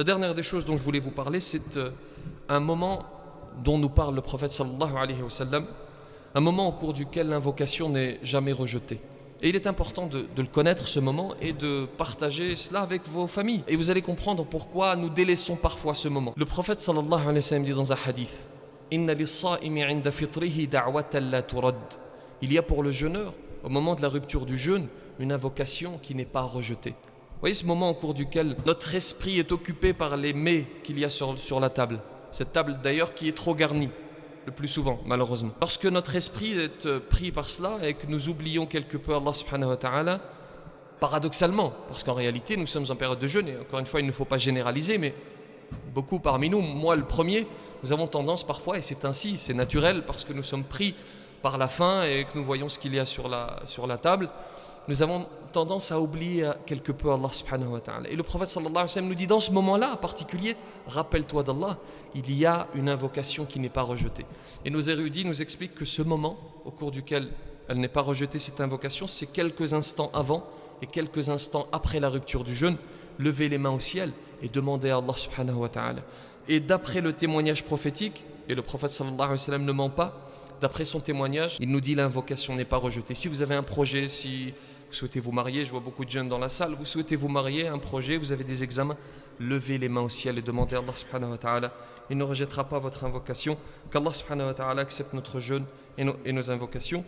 La dernière des choses dont je voulais vous parler, c'est un moment dont nous parle le prophète sallallahu alayhi wa sallam, un moment au cours duquel l'invocation n'est jamais rejetée. Et il est important de le connaître, ce moment, et de partager cela avec vos familles. Et vous allez comprendre pourquoi nous délaissons parfois ce moment. Le prophète sallallahu alayhi wa sallam dit dans un hadith: Inna lis-sa'imi 'inda fitrihi da'watan la turad. Il y a pour le jeûneur, au moment de la rupture du jeûne, une invocation qui n'est pas rejetée. Vous voyez ce moment au cours duquel notre esprit est occupé par les mets qu'il y a sur la table. Cette table d'ailleurs qui est trop garnie, le plus souvent, malheureusement. Lorsque notre esprit est pris par cela et que nous oublions quelque peu Allah subhanahu wa ta'ala, paradoxalement, parce qu'en réalité nous sommes en période de jeûne, et encore une fois il ne faut pas généraliser, mais beaucoup parmi nous, moi le premier, nous avons tendance parfois, et c'est ainsi, c'est naturel, parce que nous sommes pris par la faim et que nous voyons ce qu'il y a sur la table, nous avons tendance à oublier quelque peu Allah subhanahu wa ta'ala. Et le prophète sallallahu alayhi wa sallam nous dit, dans ce moment-là en particulier, rappelle-toi d'Allah, il y a une invocation qui n'est pas rejetée. Et nos érudits nous expliquent que ce moment au cours duquel elle n'est pas rejetée, cette invocation, c'est quelques instants avant et quelques instants après la rupture du jeûne, lever les mains au ciel et demander à Allah subhanahu wa ta'ala. Et d'après le témoignage prophétique, et le prophète sallallahu alayhi wa sallam ne ment pas, d'après son témoignage, il nous dit l'invocation n'est pas rejetée. Si vous avez un projet, si vous souhaitez vous marier, je vois beaucoup de jeunes dans la salle, vous souhaitez vous marier, un projet, vous avez des examens, levez les mains au ciel et demandez à Allah subhanahu wa ta'ala. Il ne rejettera pas votre invocation, qu'Allah subhanahu wa ta'ala accepte notre jeûne et nos invocations.